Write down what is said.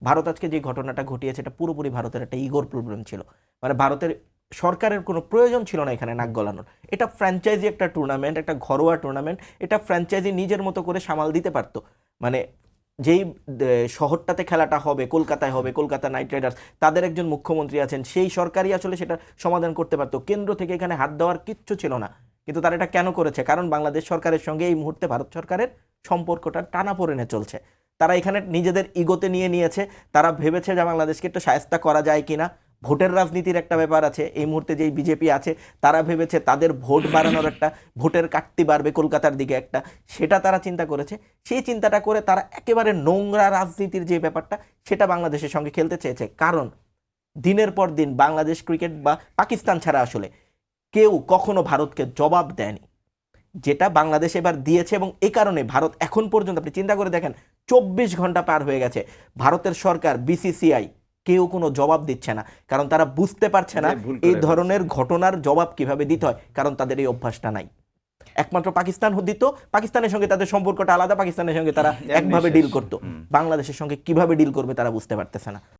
ভারত আজকে যে ঘটনাটা ঘটিয়েছে এটা পুরোপুরি ভারতের একটা ইগোর প্রবলেম ছিল। মানে ভারতের সরকারের কোনো প্রয়োজন ছিল না এখানে নাক গলানোর। এটা ফ্র্যাঞ্চাইজি একটা টুর্নামেন্ট, একটা ঘরোয়া টুর্নামেন্ট, এটা ফ্র্যাঞ্চাইজি নিজের মতো করে সামাল দিতে পারতো। মানে যেই শহরটাতে খেলাটা হবে, কলকাতায় হবে, কলকাতা নাইট রাইডার্স, তাদের একজন মুখ্যমন্ত্রী আছেন, সেই সরকারই আসলে সেটা সমাধান করতে পারতো। কেন্দ্র থেকে এখানে হাত দেওয়ার কিচ্ছু ছিল না। কিন্তু তারা এটা কেন করেছে? কারণ বাংলাদেশ সরকারের সঙ্গে এই মুহূর্তে ভারত সরকারের সম্পর্কটা টানাপোড়েনে চলছে। তারা এখানে নিজেদের ইগোতে নিয়েছে। তারা ভেবেছে যে বাংলাদেশকে একটু শায়েস্তা করা যায় কিনা। ভোটের রাজনীতির একটা ব্যাপার আছে। এই মুহূর্তে যেই বিজেপি আছে তারা ভেবেছে তাদের ভোট বাড়ানোর একটা, ভোটের কাটতি বাড়বে কলকাতার দিকে একটা, সেটা তারা চিন্তা করেছে। সেই চিন্তাটা করে তারা একেবারে নোংরা রাজনীতির যে ব্যাপারটা সেটা বাংলাদেশের সঙ্গে খেলতে চেয়েছে। কারণ দিনের পর দিন বাংলাদেশ ক্রিকেট বা পাকিস্তান ছাড়া আসলে কেউ কখনো ভারতকে জবাব দেয়নি, যেটা বাংলাদেশ এবার দিয়েছে। এবং এই কারণে ভারত এখন পর্যন্ত, আপনি চিন্তা করে দেখেন, 24 ঘন্টা পার হয়ে গেছে, ভারতের সরকার, বিসিসিআই কেউ কোনো জবাব দিচ্ছে না। কারণ তারা বুঝতে পারছে না এই ধরনের ঘটনার জবাব কিভাবে দিতে হয়, কারণ তাদের এই অভ্যাসটা নাই। একমাত্র পাকিস্তান দিত, পাকিস্তানের সঙ্গে তাদের সম্পর্কটা আলাদা, পাকিস্তানের সঙ্গে তারা একভাবে ডিল করতো। বাংলাদেশের সঙ্গে কিভাবে ডিল করবে তারা বুঝতে পারতেছে না।